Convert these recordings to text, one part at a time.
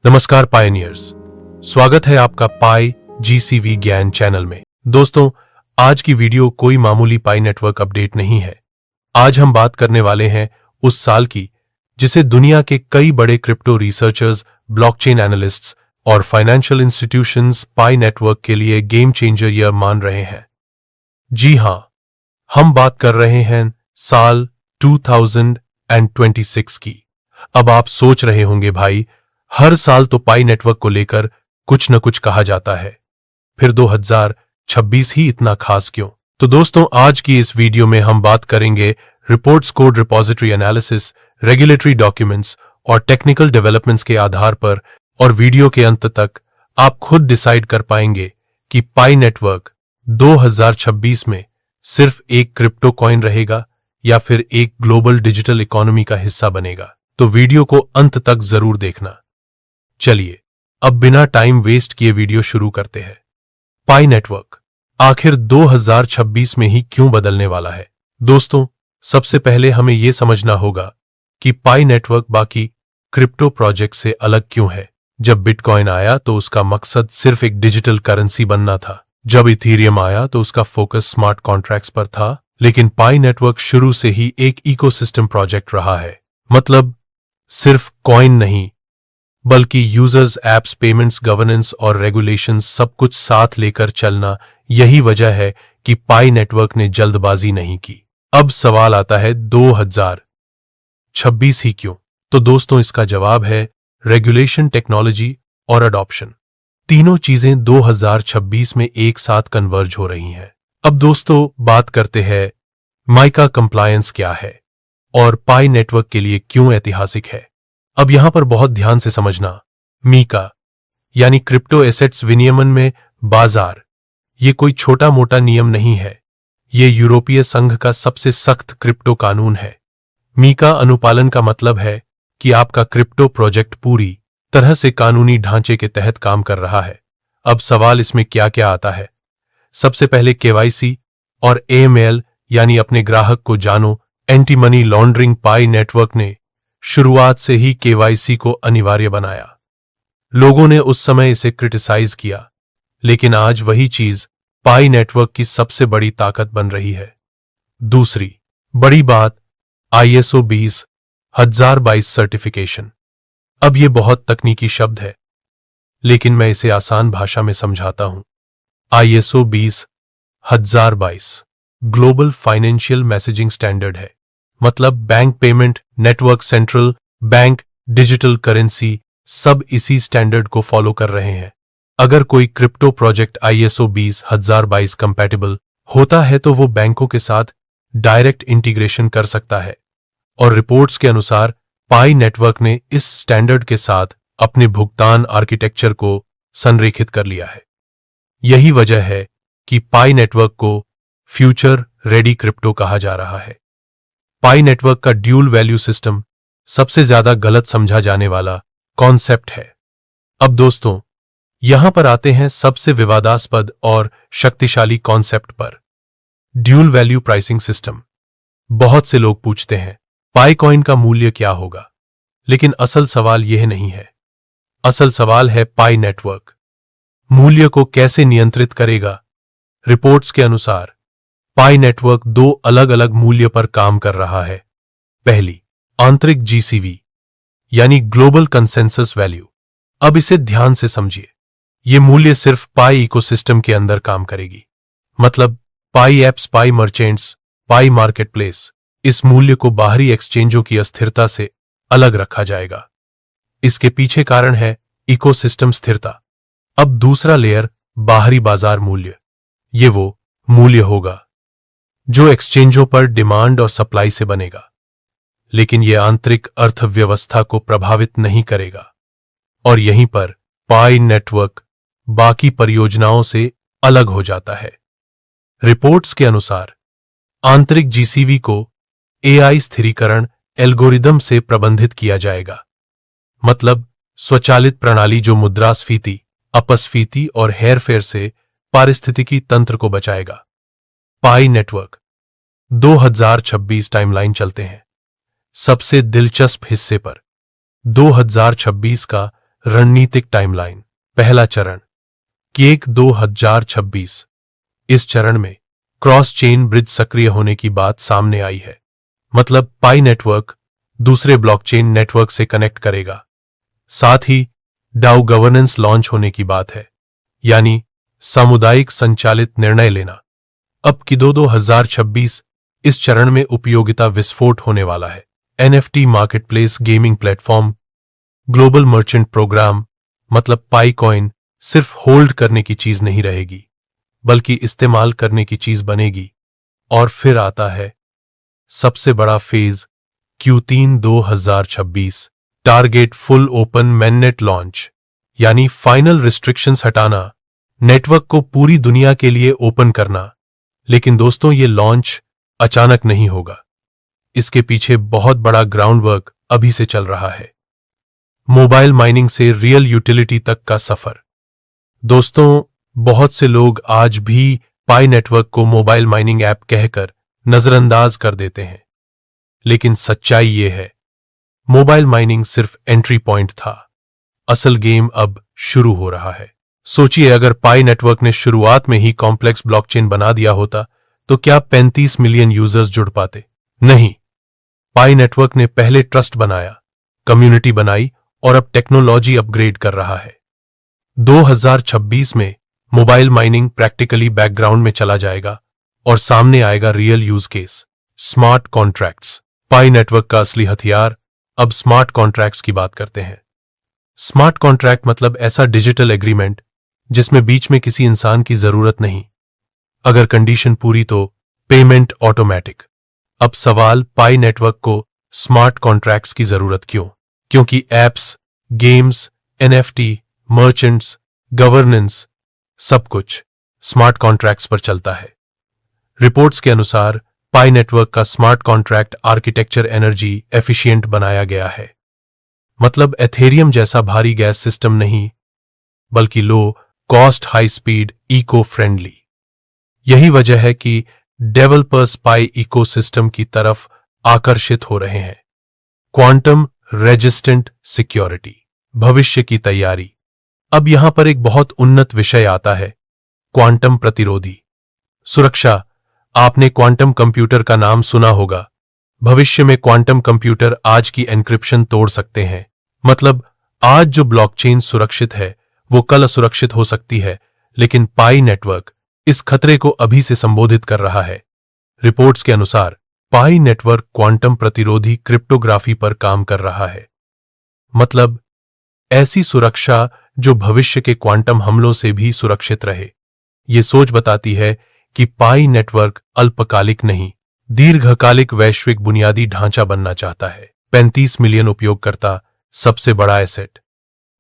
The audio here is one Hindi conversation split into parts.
नमस्कार पायनियर्स, स्वागत है आपका पाई जीसीवी ज्ञान चैनल में। दोस्तों, आज की वीडियो कोई मामूली पाई नेटवर्क अपडेट नहीं है। आज हम बात करने वाले हैं उस साल की जिसे दुनिया के कई बड़े क्रिप्टो रिसर्चर्स, ब्लॉकचेन एनालिस्ट्स और फाइनेंशियल इंस्टीट्यूशंस पाई नेटवर्क के लिए गेम चेंजर ईयर मान रहे हैं। जी हां, हम बात कर रहे हैं साल 2026 की। अब आप सोच रहे होंगे भाई, हर साल तो पाई नेटवर्क को लेकर कुछ न कुछ कहा जाता है, फिर 2026 ही इतना खास क्यों? तो दोस्तों, आज की इस वीडियो में हम बात करेंगे reports, code repository analysis, regulatory documents और टेक्निकल डेवलपमेंट्स के आधार पर, और वीडियो के अंत तक आप खुद डिसाइड कर पाएंगे कि पाई नेटवर्क 2026 में सिर्फ एक क्रिप्टो कॉइन रहेगा या फिर एक ग्लोबल डिजिटल इकोनॉमी का हिस्सा बनेगा। तो वीडियो को अंत तक जरूर देखना। चलिए अब बिना टाइम वेस्ट किए वीडियो शुरू करते हैं। पाई नेटवर्क आखिर 2026 में ही क्यों बदलने वाला है? दोस्तों, सबसे पहले हमें यह समझना होगा कि पाई नेटवर्क बाकी क्रिप्टो प्रोजेक्ट से अलग क्यों है। जब बिटकॉइन आया तो उसका मकसद सिर्फ एक डिजिटल करेंसी बनना था। जब इथेरियम आया तो उसका फोकस स्मार्ट कॉन्ट्रैक्ट्स पर था। लेकिन पाई नेटवर्क शुरू से ही एक इकोसिस्टम प्रोजेक्ट रहा है। मतलब सिर्फ कॉइन नहीं, बल्कि यूजर्स, एप्स, पेमेंट्स, गवर्नेंस और रेगुलेशंस सब कुछ साथ लेकर चलना। यही वजह है कि पाई नेटवर्क ने जल्दबाजी नहीं की। अब सवाल आता है 2026 ही क्यों? तो दोस्तों, इसका जवाब है रेगुलेशन, टेक्नोलॉजी और अडॉप्शन। तीनों चीजें 2026 में एक साथ कन्वर्ज हो रही हैं। अब दोस्तों, बात करते हैं माइका कंप्लायंस क्या है और पाई नेटवर्क के लिए क्यों ऐतिहासिक है। अब यहां पर बहुत ध्यान से समझना। मीका यानी क्रिप्टो एसेट्स विनियमन में बाजार, ये कोई छोटा मोटा नियम नहीं है। ये यूरोपीय संघ का सबसे सख्त क्रिप्टो कानून है। मीका अनुपालन का मतलब है कि आपका क्रिप्टो प्रोजेक्ट पूरी तरह से कानूनी ढांचे के तहत काम कर रहा है। अब सवाल इसमें क्या क्या आता है? सबसे पहले केवाईसी और एएमएल यानी अपने ग्राहक को जानो। एंटी मनी लॉन्ड्रिंग पाई नेटवर्क ने शुरुआत से ही केवाईसी को अनिवार्य बनाया। लोगों ने उस समय इसे क्रिटिसाइज किया, लेकिन आज वही चीज पाई नेटवर्क की सबसे बड़ी ताकत बन रही है। दूसरी बड़ी बात, आईएसओ 20022 सर्टिफिकेशन। अब ये बहुत तकनीकी शब्द है, लेकिन मैं इसे आसान भाषा में समझाता हूं। ISO 20022 global financial messaging standard है। मतलब bank, payment network, central bank, digital currency सब इसी स्टैंडर्ड को फॉलो कर रहे हैं। अगर कोई क्रिप्टो प्रोजेक्ट आईएसओ 20022 कंपैटिबल होता है तो वो बैंकों के साथ डायरेक्ट इंटीग्रेशन कर सकता है। और रिपोर्ट्स के अनुसार पाई नेटवर्क ने इस स्टैंडर्ड के साथ अपने भुगतान आर्किटेक्चर को संरेखित कर लिया है। यही वजह है कि पाई नेटवर्क को फ्यूचर रेडी क्रिप्टो कहा जा रहा है। पाई नेटवर्क का ड्यूल वैल्यू सिस्टम सबसे ज्यादा गलत समझा जाने वाला कॉन्सेप्ट है। अब दोस्तों, यहां पर आते हैं सबसे विवादास्पद और शक्तिशाली कॉन्सेप्ट पर, ड्यूल वैल्यू प्राइसिंग सिस्टम। बहुत से लोग पूछते हैं पाई कॉइन का मूल्य क्या होगा, लेकिन असल सवाल यह नहीं है। असल सवाल है पाई नेटवर्क मूल्य को कैसे नियंत्रित करेगा। रिपोर्ट्स के अनुसार पाई नेटवर्क दो अलग अलग मूल्य पर काम कर रहा है। पहली, आंतरिक जीसीवी यानी ग्लोबल कंसेंसस वैल्यू। अब इसे ध्यान से समझिए। यह मूल्य सिर्फ पाई इकोसिस्टम के अंदर काम करेगी। मतलब पाई एप्स, पाई मर्चेंट्स, पाई मार्केटप्लेस, इस मूल्य को बाहरी एक्सचेंजों की अस्थिरता से अलग रखा जाएगा। इसके पीछे कारण है इकोसिस्टम स्थिरता। अब दूसरा लेयर, बाहरी बाजार मूल्य। ये वो मूल्य होगा जो एक्सचेंजों पर डिमांड और सप्लाई से बनेगा, लेकिन यह आंतरिक अर्थव्यवस्था को प्रभावित नहीं करेगा। और यहीं पर पाई नेटवर्क बाकी परियोजनाओं से अलग हो जाता है। रिपोर्ट्स के अनुसार आंतरिक जीसीवी को एआई स्थिरीकरण एल्गोरिदम से प्रबंधित किया जाएगा। मतलब स्वचालित प्रणाली जो मुद्रास्फीति, अपस्फीति और हेरफेर से पारिस्थितिकी तंत्र को बचाएगा। पाई नेटवर्क 2026 टाइमलाइन चलते हैं। सबसे दिलचस्प हिस्से पर 2026 का रणनीतिक टाइमलाइन। पहला चरण केक 2026। इस चरण में क्रॉस चेन ब्रिज सक्रिय होने की बात सामने आई है। मतलब पाई नेटवर्क दूसरे ब्लॉकचेन नेटवर्क से कनेक्ट करेगा। साथ ही डाउ गवर्नेंस लॉन्च होने की बात है, यानी सामुदायिक संचालित निर्णय लेना। अब की 2026 इस चरण में उपयोगिता विस्फोट होने वाला है। NFT marketplace, gaming platform, global merchant program, मतलब पाई कॉइन सिर्फ होल्ड करने की चीज नहीं रहेगी, बल्कि इस्तेमाल करने की चीज बनेगी। और फिर आता है सबसे बड़ा phase, Q3 2026, target full open mainnet launch, यानी फाइनल रिस्ट्रिक्शंस हटाना, नेटवर्क को पूरी दुनिया के लिए ओपन करना। लेकिन दोस्तों, ये लॉन्च अचानक नहीं होगा। इसके पीछे बहुत बड़ा ग्राउंडवर्क अभी से चल रहा है। मोबाइल माइनिंग से रियल यूटिलिटी तक का सफर। दोस्तों, बहुत से लोग आज भी पाई नेटवर्क को मोबाइल माइनिंग ऐप कहकर नजरअंदाज कर देते हैं, लेकिन सच्चाई ये है, मोबाइल माइनिंग सिर्फ एंट्री पॉइंट था। असल गेम अब शुरू हो रहा है। सोचिए, अगर पाई नेटवर्क ने शुरुआत में ही कॉम्प्लेक्स ब्लॉकचेन बना दिया होता तो क्या 35 मिलियन यूजर्स जुड़ पाते? नहीं। पाई नेटवर्क ने पहले ट्रस्ट बनाया, कम्युनिटी बनाई और अब टेक्नोलॉजी अपग्रेड कर रहा है। 2026 में मोबाइल माइनिंग प्रैक्टिकली बैकग्राउंड में चला जाएगा और सामने आएगा real use case, smart contracts. Pi Network का असली हथियार। अब स्मार्ट कॉन्ट्रैक्ट्स की बात करते हैं। स्मार्ट कॉन्ट्रैक्ट मतलब ऐसा डिजिटल एग्रीमेंट जिसमें बीच में किसी इंसान की जरूरत नहीं। अगर कंडीशन पूरी तो पेमेंट ऑटोमेटिक। अब सवाल, पाई नेटवर्क को स्मार्ट कॉन्ट्रैक्ट्स की जरूरत क्यों? क्योंकि apps, games, NFT, merchants, governance, सब कुछ स्मार्ट कॉन्ट्रैक्ट्स पर चलता है। रिपोर्ट्स के अनुसार पाई नेटवर्क का smart contract architecture energy efficient बनाया गया है। मतलब एथेरियम जैसा भारी गैस सिस्टम नहीं, बल्कि low cost, high speed, eco friendly. यही वजह है कि डेवलपर्स पाई इकोसिस्टम की तरफ आकर्षित हो रहे हैं। क्वांटम रेजिस्टेंट सिक्योरिटी, भविष्य की तैयारी। अब यहां पर एक बहुत उन्नत विषय आता है, क्वांटम प्रतिरोधी सुरक्षा। आपने क्वांटम कंप्यूटर का नाम सुना होगा। भविष्य में क्वांटम कंप्यूटर आज की एन्क्रिप्शन तोड़ सकते हैं। मतलब आज जो ब्लॉकचेन सुरक्षित है वो कल असुरक्षित हो सकती है, लेकिन पाई नेटवर्क इस खतरे को अभी से संबोधित कर रहा है। रिपोर्ट्स के अनुसार पाई नेटवर्क क्वांटम प्रतिरोधी क्रिप्टोग्राफी पर काम कर रहा है। मतलब ऐसी सुरक्षा जो भविष्य के क्वांटम हमलों से भी सुरक्षित रहे। ये सोच बताती है कि पाई नेटवर्क अल्पकालिक नहीं, दीर्घकालिक वैश्विक बुनियादी ढांचा बनना चाहता है। 35 मिलियन उपयोगकर्ता, सबसे बड़ा एसेट।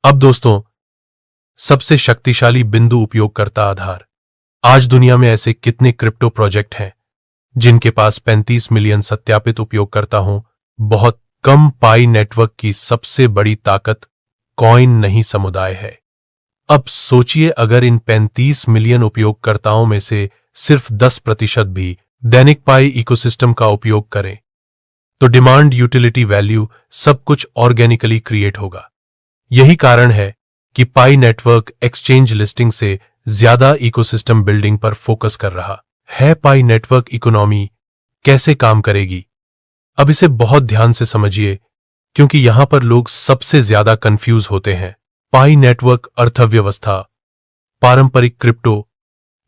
अब दोस्तों, सबसे शक्तिशाली बिंदु, उपयोगकर्ता आधार। आज दुनिया में ऐसे कितने क्रिप्टो प्रोजेक्ट हैं जिनके पास 35 मिलियन सत्यापित उपयोगकर्ता हों? बहुत कम। पाई नेटवर्क की सबसे बड़ी ताकत कॉइन नहीं, समुदाय है। अब सोचिए, अगर इन 35 मिलियन उपयोगकर्ताओं में से सिर्फ 10% भी दैनिक पाई इकोसिस्टम का उपयोग करें, तो डिमांड, यूटिलिटी, वैल्यू सब कुछ ऑर्गेनिकली क्रिएट होगा। यही कारण है कि पाई नेटवर्क एक्सचेंज लिस्टिंग से ज्यादा इकोसिस्टम बिल्डिंग पर फोकस कर रहा है। पाई नेटवर्क इकोनॉमी कैसे काम करेगी? अब इसे बहुत ध्यान से समझिए, क्योंकि यहां पर लोग सबसे ज्यादा कंफ्यूज होते हैं। पाई नेटवर्क अर्थव्यवस्था पारंपरिक क्रिप्टो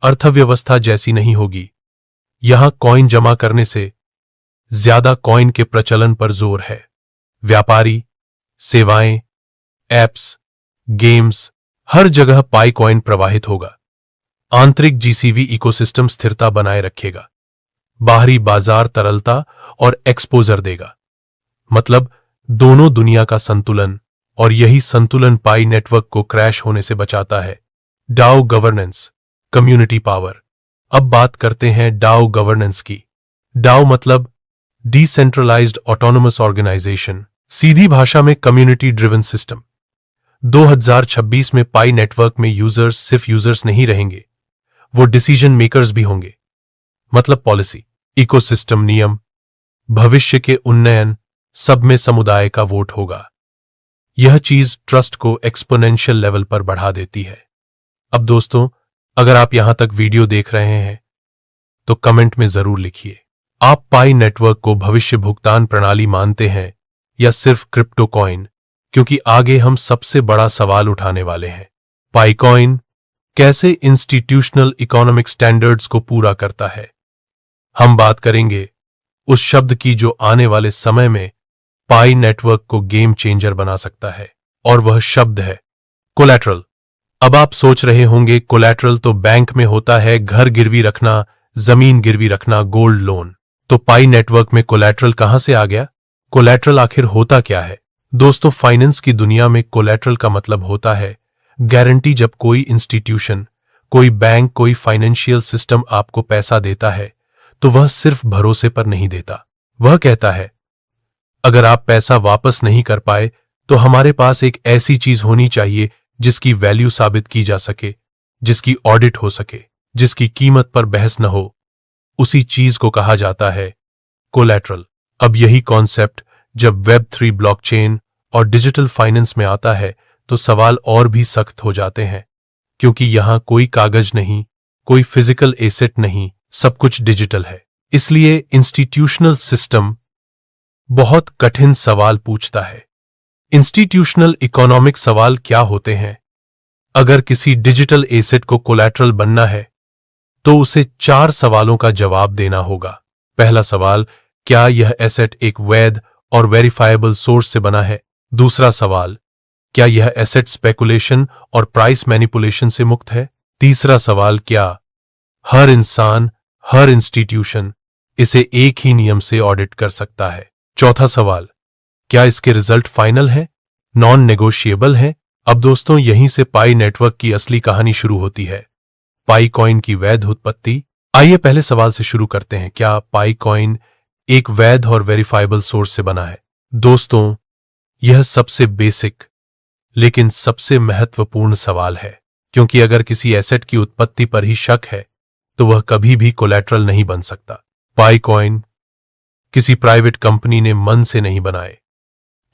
अर्थव्यवस्था जैसी नहीं होगी। यहां कॉइन जमा करने से ज्यादा कॉइन के प्रचलन पर जोर है। व्यापारी, सेवाएं, एप्स, गेम्स, हर जगह पाई कॉइन प्रवाहित होगा। आंतरिक जीसीवी इकोसिस्टम स्थिरता बनाए रखेगा। बाहरी बाजार तरलता और एक्सपोजर देगा। मतलब दोनों दुनिया का संतुलन, और यही संतुलन पाई नेटवर्क को क्रैश होने से बचाता है। DAO governance, community power. अब बात करते हैं डाओ गवर्नेंस की। डाओ मतलब डिसेंट्रलाइज्ड ऑटोनोमस ऑर्गेनाइजेशन, सीधी भाषा में कम्युनिटी ड्रिवन सिस्टम। 2026 में पाई नेटवर्क में यूजर्स सिर्फ यूजर्स नहीं रहेंगे, वो डिसीजन मेकर्स भी होंगे। मतलब पॉलिसी, इकोसिस्टम, नियम, भविष्य के उन्नयन, सब में समुदाय का वोट होगा। यह चीज ट्रस्ट को एक्सपोनेंशियल लेवल पर बढ़ा देती है। अब दोस्तों, अगर आप यहां तक वीडियो देख रहे हैं तो कमेंट में जरूर लिखिए, आप पाई नेटवर्क को भविष्य भुगतान प्रणाली मानते हैं या सिर्फ क्रिप्टो कॉइन, क्योंकि आगे हम सबसे बड़ा सवाल उठाने वाले हैं। पाई कॉइन कैसे इंस्टीट्यूशनल इकोनॉमिक स्टैंडर्ड्स को पूरा करता है। हम बात करेंगे उस शब्द की जो आने वाले समय में पाई नेटवर्क को गेम चेंजर बना सकता है, और वह शब्द है कोलैटरल। अब आप सोच रहे होंगे, कोलैटरल तो बैंक में होता है, घर गिरवी रखना, जमीन गिरवी रखना, गोल्ड लोन। तो पाई नेटवर्क में कोलैटरल कहां से आ गया? कोलैटरल आखिर होता क्या है? दोस्तों, फाइनेंस की दुनिया में कोलैटरल का मतलब होता है गारंटी। जब कोई इंस्टीट्यूशन, कोई बैंक, कोई फाइनेंशियल सिस्टम आपको पैसा देता है तो वह सिर्फ भरोसे पर नहीं देता। वह कहता है अगर आप पैसा वापस नहीं कर पाए तो हमारे पास एक ऐसी चीज होनी चाहिए जिसकी वैल्यू साबित की जा सके, जिसकी ऑडिट हो सके, जिसकी कीमत पर बहस न हो। उसी चीज को कहा जाता है कोलैटरल। अब यही कॉन्सेप्ट जब वेब3 ब्लॉकचेन और डिजिटल फाइनेंस में आता है तो सवाल और भी सख्त हो जाते हैं, क्योंकि यहां कोई कागज नहीं, कोई फिजिकल एसेट नहीं, सब कुछ डिजिटल है। इसलिए इंस्टीट्यूशनल सिस्टम बहुत कठिन सवाल पूछता है। इंस्टीट्यूशनल इकोनॉमिक सवाल क्या होते हैं? अगर किसी डिजिटल एसेट को कोलैटरल बनना है तो उसे 4 सवालों का जवाब देना होगा। पहला सवाल, क्या यह एसेट एक वैध और वेरीफाइबल सोर्स से बना है? दूसरा सवाल, क्या यह एसेट स्पेकुलेशन और प्राइस मैनिपुलेशन से मुक्त है? तीसरा सवाल, क्या हर इंसान, हर इंस्टीट्यूशन इसे एक ही नियम से ऑडिट कर सकता है? चौथा सवाल, क्या इसके रिजल्ट फाइनल है, नॉन नेगोशिएबल है? अब दोस्तों, यहीं से पाई नेटवर्क की असली कहानी शुरू होती है। पाई कॉइन की वैध उत्पत्ति। आइए पहले सवाल से शुरू करते हैं, क्या पाई कॉइन एक वैध और वेरीफाइबल सोर्स से बना है? दोस्तों, यह सबसे बेसिक लेकिन सबसे महत्वपूर्ण सवाल है, क्योंकि अगर किसी एसेट की उत्पत्ति पर ही शक है तो वह कभी भी कोलैटरल नहीं बन सकता। पाई कॉइन किसी प्राइवेट कंपनी ने मन से नहीं बनाए,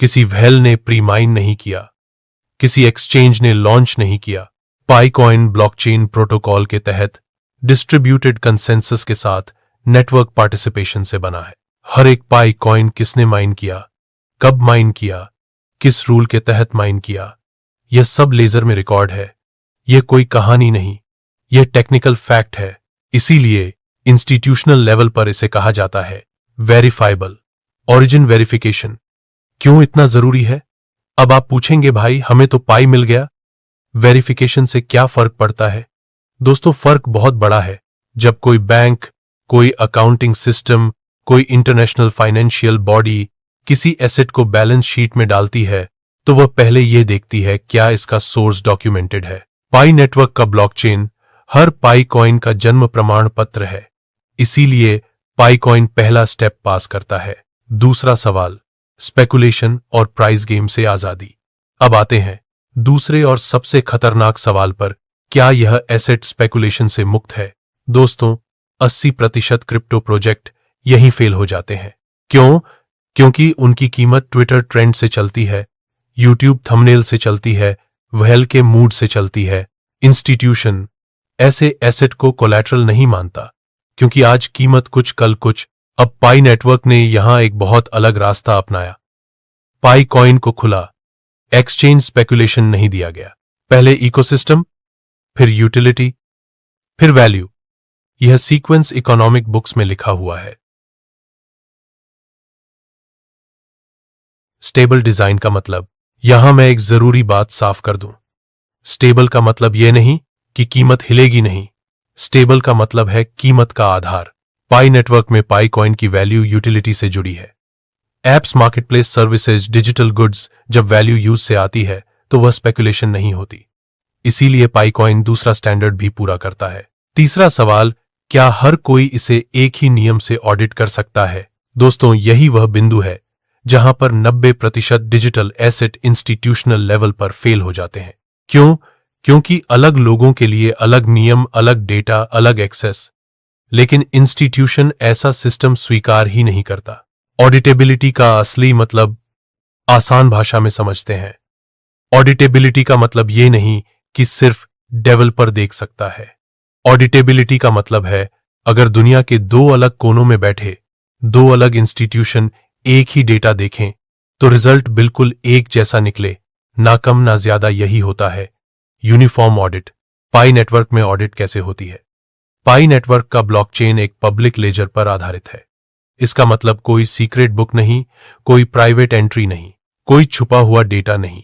किसी व्हेल ने प्री माइन नहीं किया, किसी एक्सचेंज ने लॉन्च नहीं किया। पाई कॉइन ब्लॉकचेन प्रोटोकॉल के तहत डिस्ट्रीब्यूटेड कंसेंसस के साथ नेटवर्क पार्टिसिपेशन से बना है। हर एक पाई कॉइन किसने माइन किया, कब माइन किया, किस रूल के तहत माइन किया, यह सब लेजर में रिकॉर्ड है। यह कोई कहानी नहीं, यह टेक्निकल फैक्ट है। इसीलिए इंस्टीट्यूशनल लेवल पर इसे कहा जाता है वेरीफाइबल। ओरिजिन वेरिफिकेशन क्यों इतना जरूरी है? अब आप पूछेंगे, भाई हमें तो पाई मिल गया, वेरिफिकेशन से क्या फर्क पड़ता है? दोस्तों, फर्क बहुत बड़ा है। जब कोई बैंक, कोई अकाउंटिंग सिस्टम, कोई इंटरनेशनल फाइनेंशियल बॉडी किसी एसेट को बैलेंस शीट में डालती है तो वह पहले यह देखती है क्या इसका सोर्स डॉक्यूमेंटेड है। पाई नेटवर्क का ब्लॉकचेन हर पाई कॉइन का जन्म प्रमाण पत्र है। इसीलिए पाई कॉइन पहला स्टेप पास करता है। दूसरा सवाल, स्पेकुलेशन और प्राइस गेम से आजादी। अब आते हैं दूसरे और सबसे खतरनाक सवाल पर, क्या यह एसेट स्पेकुलेशन से मुक्त है? दोस्तों, 80% क्रिप्टो प्रोजेक्ट यहीं फेल हो जाते हैं। क्यों? क्योंकि उनकी कीमत ट्विटर ट्रेंड से चलती है, यूट्यूब थंबनेल से चलती है, व्हेल के मूड से चलती है। इंस्टीट्यूशन ऐसे एसेट को कोलैटरल नहीं मानता, क्योंकि आज कीमत कुछ कल कुछ। अब पाई नेटवर्क ने यहां एक बहुत अलग रास्ता अपनाया। पाई कॉइन को खुला एक्सचेंज स्पेकुलेशन नहीं दिया गया। पहले इकोसिस्टम, फिर यूटिलिटी, फिर वैल्यू। यह सीक्वेंस इकोनॉमिक बुक्स में लिखा हुआ है। स्टेबल डिजाइन का मतलब, यहां मैं एक जरूरी बात साफ कर दूं। स्टेबल का मतलब यह नहीं कि कीमत हिलेगी नहीं। स्टेबल का मतलब है कीमत का आधार। पाई नेटवर्क में पाई कॉइन की वैल्यू यूटिलिटी से जुड़ी है। Apps, marketplace services, digital goods, जब वैल्यू यूज से आती है तो वह स्पेकुलेशन नहीं होती। इसीलिए पाई कॉइन दूसरा स्टैंडर्ड भी पूरा करता है। तीसरा सवाल, क्या हर कोई इसे एक ही नियम से ऑडिट कर सकता है? दोस्तों, यही वह बिंदु है जहां पर 90% डिजिटल एसेट इंस्टीट्यूशनल लेवल पर फेल हो जाते हैं। क्यों? क्योंकि अलग लोगों के लिए अलग नियम, अलग डेटा, अलग एक्सेस। लेकिन इंस्टीट्यूशन ऐसा सिस्टम स्वीकार ही नहीं करता। ऑडिटेबिलिटी का असली मतलब आसान भाषा में समझते हैं। ऑडिटेबिलिटी का मतलब ये नहीं कि सिर्फ डेवलपर देख सकता है। ऑडिटेबिलिटी का मतलब है अगर दुनिया के दो अलग कोनों में बैठे दो अलग इंस्टीट्यूशन एक ही डेटा देखें तो रिजल्ट बिल्कुल एक जैसा निकले, ना कम ना ज्यादा। यही होता है यूनिफॉर्म ऑडिट। पाई नेटवर्क में ऑडिट कैसे होती है? पाई नेटवर्क का ब्लॉकचेन एक पब्लिक लेजर पर आधारित है। इसका मतलब कोई सीक्रेट बुक नहीं, कोई प्राइवेट एंट्री नहीं, कोई छुपा हुआ डेटा नहीं।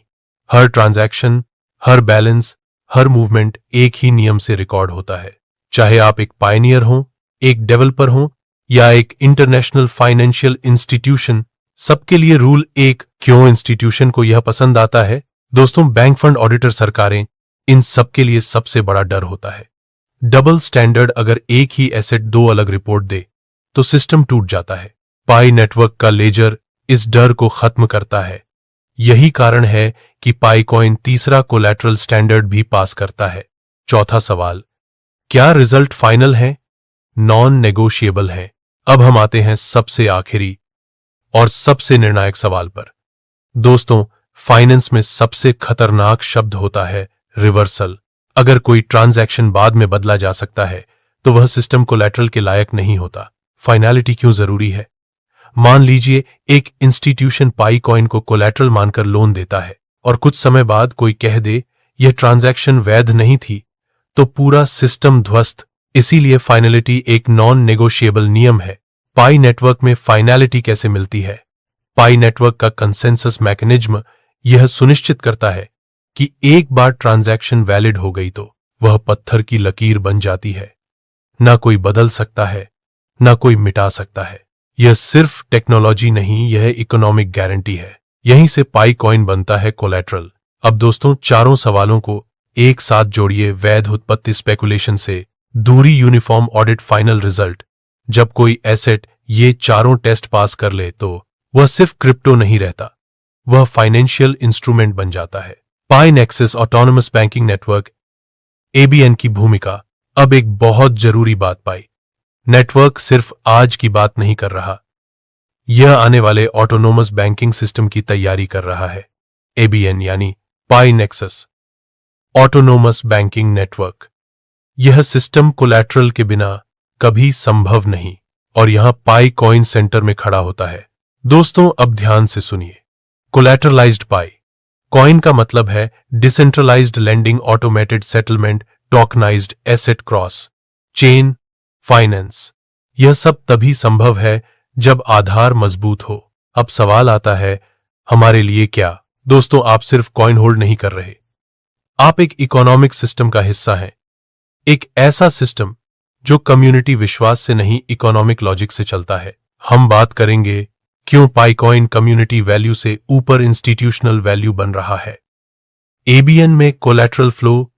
हर ट्रांजैक्शन, हर बैलेंस, हर मूवमेंट एक ही नियम से रिकॉर्ड होता है। चाहे आप एक पायनियर हो, एक डेवलपर हो या एक इंटरनेशनल फाइनेंशियल इंस्टीट्यूशन, सबके लिए रूल एक। क्यों इंस्टीट्यूशन को यह पसंद आता है? दोस्तों, बैंक, फंड, ऑडिटर, सरकारें, इन सबके लिए सबसे बड़ा डर होता है डबल स्टैंडर्ड। अगर एक ही एसेट दो अलग रिपोर्ट दे तो सिस्टम टूट जाता है। पाई नेटवर्क का लेजर इस डर को खत्म करता है। यही कारण है कि पाई कॉइन तीसरा कोलैटरल स्टैंडर्ड भी पास करता है। चौथा सवाल, क्या रिजल्ट फाइनल है? नॉन नेगोशिएबल है। अब हम आते हैं सबसे आखिरी और सबसे निर्णायक सवाल पर। दोस्तों, फाइनेंस में सबसे खतरनाक शब्द होता है रिवर्सल। अगर कोई ट्रांजैक्शन बाद में बदला जा सकता है तो वह सिस्टम कोलैटरल के लायक नहीं होता। फाइनैलिटी क्यों जरूरी है? मान लीजिए एक इंस्टीट्यूशन पाई कॉइन को कोलैटरल मानकर लोन देता है और कुछ समय बाद कोई कह दे यह ट्रांजैक्शन वैध नहीं थी, तो पूरा सिस्टम ध्वस्त। इसीलिए फाइनलिटी एक नॉन नेगोशिएबल नियम है। पाई नेटवर्क में फाइनैलिटी कैसे मिलती है? पाई नेटवर्क का कंसेंसस मैकेनिज्म यह सुनिश्चित करता है कि एक बार ट्रांजैक्शन वैलिड हो गई तो वह पत्थर की लकीर बन जाती है। ना कोई बदल सकता है, ना कोई मिटा सकता है। यह सिर्फ टेक्नोलॉजी नहीं, यह इकोनॉमिक गारंटी है। यहीं से पाई कॉइन बनता है कोलैटरल। अब दोस्तों, चारों सवालों को एक साथ जोड़िए। वैध उत्पत्ति, स्पेकुलेशन से दूरी, यूनिफॉर्म ऑडिट, फाइनल रिजल्ट। जब कोई एसेट ये चारों टेस्ट पास कर ले तो वह सिर्फ क्रिप्टो नहीं रहता, वह फाइनेंशियल इंस्ट्रूमेंट बन जाता है। Pi Nexus autonomous banking network ABN की भूमिका। अब एक बहुत जरूरी बात, पाई नेटवर्क सिर्फ आज की बात नहीं कर रहा, यह आने वाले ऑटोनोमस बैंकिंग सिस्टम की तैयारी कर रहा है। एबीएन यानी पाई नेक्सस ऑटोनोमस बैंकिंग नेटवर्क। यह सिस्टम कोलैटरल के बिना कभी संभव नहीं और यहां पाई कॉइन सेंटर में खड़ा होता है। दोस्तों, अब ध्यान से सुनिए। कोलैटरलाइज्ड पाई कॉइन का मतलब है decentralised lending, automated settlement, tokenised asset, cross chain finance. यह सब तभी संभव है जब आधार मजबूत हो। अब सवाल आता है, हमारे लिए क्या? दोस्तों, आप सिर्फ कॉइन होल्ड नहीं कर रहे, आप एक इकोनॉमिक सिस्टम का हिस्सा हैं। एक ऐसा सिस्टम जो कम्युनिटी विश्वास से नहीं, इकोनॉमिक लॉजिक से चलता है। हम बात करेंगे क्यों पाई कॉइन कम्युनिटी वैल्यू से ऊपर इंस्टीट्यूशनल वैल्यू बन रहा है। एबीएन में collateral flow,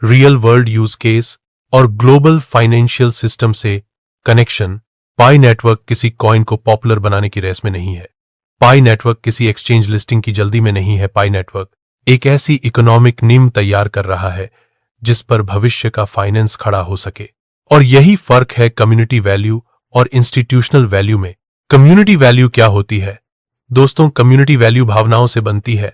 real world use case और ग्लोबल फाइनेंशियल सिस्टम से कनेक्शन। पाई नेटवर्क किसी कॉइन को पॉपुलर बनाने की रेस में नहीं है। पाई नेटवर्क किसी एक्सचेंज लिस्टिंग की जल्दी में नहीं है। पाई नेटवर्क एक ऐसी इकोनॉमिक नींव तैयार कर रहा है जिस पर भविष्य का फाइनेंस खड़ा हो सके। और यही फर्क है कम्युनिटी वैल्यू और इंस्टीट्यूशनल वैल्यू में। कम्युनिटी वैल्यू क्या होती है? दोस्तों, कम्युनिटी वैल्यू भावनाओं से बनती है।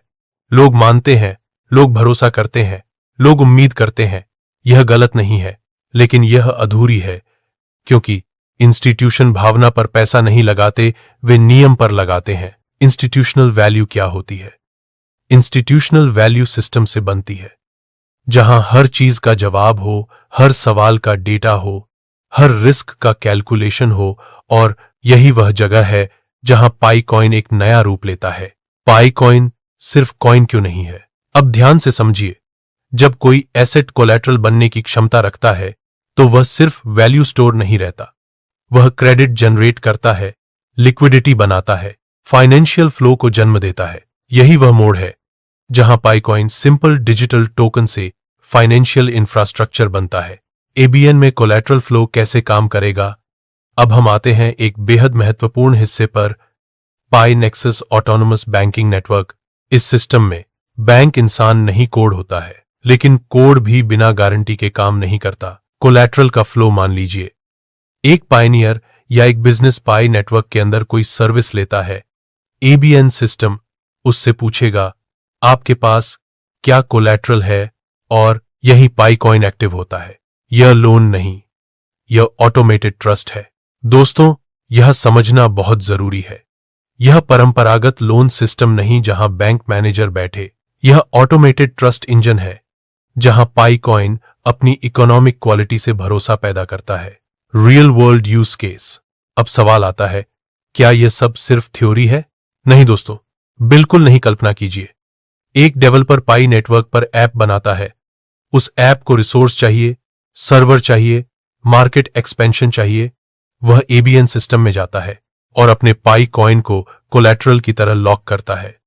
लोग मानते हैं, लोग भरोसा करते हैं, लोग उम्मीद करते हैं। यह गलत नहीं है, लेकिन यह अधूरी है, क्योंकि इंस्टीट्यूशन भावना पर पैसा नहीं लगाते, वे नियम पर लगाते हैं। इंस्टीट्यूशनल वैल्यू क्या होती है? इंस्टीट्यूशनल वैल्यू सिस्टम से बनती है, जहां हर चीज का जवाब हो, हर सवाल का डेटा हो, हर रिस्क का कैलकुलेशन हो। और यही वह जगह है जहां पाई कॉइन एक नया रूप लेता है। पाई कॉइन सिर्फ कॉइन क्यों नहीं है? अब ध्यान से समझिए। जब कोई एसेट कोलैटरल बनने की क्षमता रखता है तो वह सिर्फ वैल्यू स्टोर नहीं रहता, वह क्रेडिट जनरेट करता है, लिक्विडिटी बनाता है, फाइनेंशियल फ्लो को जन्म देता है। यही वह मोड़ है जहां पाई कॉइन सिंपल डिजिटल टोकन से फाइनेंशियल इंफ्रास्ट्रक्चर बनता है। एबीएन में कोलैटरल फ्लो कैसे काम करेगा? अब हम आते हैं एक बेहद महत्वपूर्ण हिस्से पर, पाई नेक्सस ऑटोनोमस बैंकिंग नेटवर्क। इस सिस्टम में बैंक इंसान नहीं, कोड होता है, लेकिन कोड भी बिना गारंटी के काम नहीं करता। कोलैटरल का फ्लो मान लीजिए, एक पायनियर या एक बिजनेस पाई नेटवर्क के अंदर कोई सर्विस लेता है। एबीएन सिस्टम उससे पूछेगा, आपके पास क्या कोलैटरल है और यही पाईकॉइन एक्टिव होता है। यह लोन नहीं, यह ऑटोमेटेड ट्रस्ट है। दोस्तों, यह समझना बहुत जरूरी है। यह परंपरागत लोन सिस्टम नहीं जहां बैंक मैनेजर बैठे, यह ऑटोमेटेड ट्रस्ट इंजन है जहां पाईकॉइन अपनी इकोनॉमिक क्वालिटी से भरोसा पैदा करता है। Real world use case. अब सवाल आता है, क्या यह सब सिर्फ थ्योरी है? नहीं दोस्तों, बिल्कुल नहीं। कल्पना कीजिए, एक डेवलपर पाई नेटवर्क पर ऐप बनाता है। उस ऐप को रिसोर्स चाहिए, सर्वर चाहिए, मार्केट एक्सपेंशन चाहिए। वह एबीएन सिस्टम में जाता है और अपने पाई कॉइन को कोलैटरल की तरह लॉक करता है।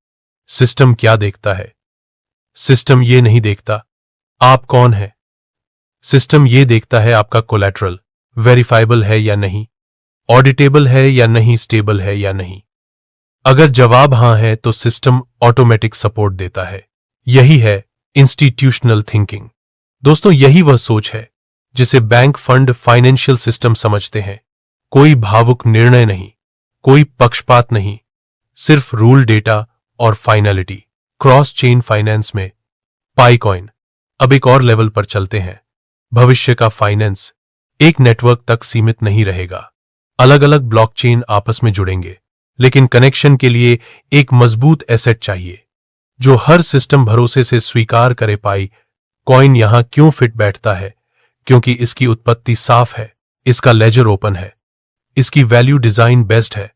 सिस्टम क्या देखता है? सिस्टम ये नहीं देखता आप कौन है। सिस्टम ये देखता है आपका कोलैटरल वेरीफाइबल है या नहीं, ऑडिटेबल है या नहीं, स्टेबल है या नहीं। अगर जवाब हां है तो सिस्टम ऑटोमेटिक सपोर्ट देता है। यही है इंस्टीट्यूशनल थिंकिंग। दोस्तों, यही वह सोच है जिसे बैंक, फंड, फाइनेंशियल सिस्टम समझते हैं। कोई भावुक निर्णय नहीं, कोई पक्षपात नहीं, सिर्फ रूल, डेटा और फाइनलिटी। क्रॉस चेन फाइनेंस में पाईकॉइन अब एक और लेवल पर चलते हैं। भविष्य का फाइनेंस एक नेटवर्क तक सीमित नहीं रहेगा। अलग अलग ब्लॉकचेन आपस में जुड़ेंगे, लेकिन कनेक्शन के लिए एक मजबूत एसेट चाहिए जो हर सिस्टम भरोसे से स्वीकार करे। पाई कॉइन यहां क्यों फिट बैठता है? क्योंकि इसकी उत्पत्ति साफ है, इसका लेजर ओपन है, इसकी वैल्यू डिजाइन बेस्ड है,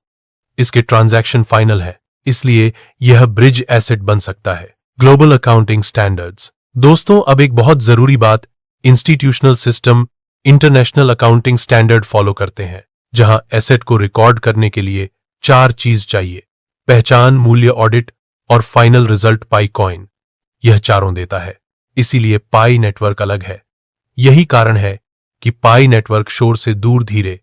इसके ट्रांजैक्शन फाइनल है, इसलिए यह ब्रिज एसेट बन सकता है। Global accounting standards. दोस्तों, अब एक बहुत जरूरी बात, institutional system international accounting standard follow करते हैं, जहां एसेट को रिकॉर्ड करने के लिए 4 चीज चाहिए: पहचान, मूल्य, ऑडिट और फाइनल रिजल्ट। पाई कॉइन यह चारों देता है, इसीलिए पाई नेटवर्क अलग है। यही कारण है कि पाई नेटवर्क शोर से दूर धीरे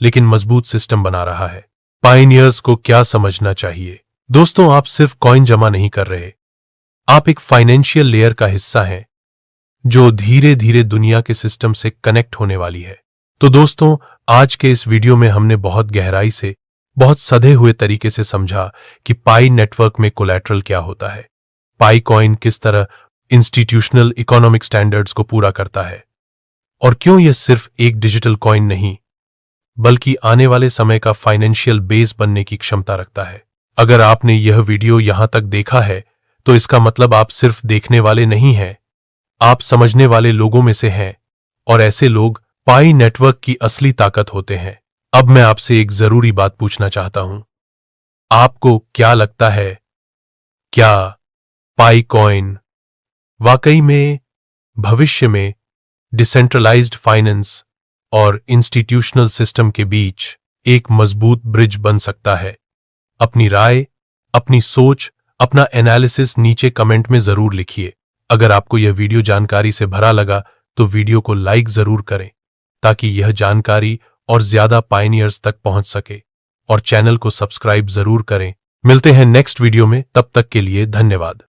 लेकिन मजबूत सिस्टम बना रहा है। पाइनियर्स को क्या समझना चाहिए? दोस्तों, आप सिर्फ कॉइन जमा नहीं कर रहे, आप एक फाइनेंशियल लेयर का हिस्सा हैं जो धीरे धीरे दुनिया के सिस्टम से कनेक्ट होने वाली है। तो दोस्तों, आज के इस वीडियो में हमने बहुत गहराई से, बहुत सधे हुए तरीके से समझा कि पाई नेटवर्क में कोलैटरल क्या होता है, पाई कॉइन किस तरह इंस्टीट्यूशनल इकोनॉमिक स्टैंडर्ड्स को पूरा करता है, और क्यों यह सिर्फ एक डिजिटल कॉइन नहीं बल्कि आने वाले समय का फाइनेंशियल बेस बनने की क्षमता रखता है। अगर आपने यह वीडियो यहां तक देखा है तो इसका मतलब आप सिर्फ देखने वाले नहीं हैं, आप समझने वाले लोगों में से हैं, और ऐसे लोग पाई नेटवर्क की असली ताकत होते हैं। अब मैं आपसे एक जरूरी बात पूछना चाहता हूं, आपको क्या लगता है, क्या पाई कॉइन वाकई में भविष्य में डिसेंट्रलाइज्ड फाइनेंस और इंस्टीट्यूशनल सिस्टम के बीच एक मजबूत ब्रिज बन सकता है? अपनी राय, अपनी सोच, अपना एनालिसिस नीचे कमेंट में जरूर लिखिए। अगर आपको यह वीडियो जानकारी से भरा लगा तो वीडियो को लाइक जरूर करें ताकि यह जानकारी और ज्यादा पायनियर्स तक पहुंच सके, और चैनल को सब्सक्राइब जरूर करें। मिलते हैं नेक्स्ट वीडियो में, तब तक के लिए धन्यवाद।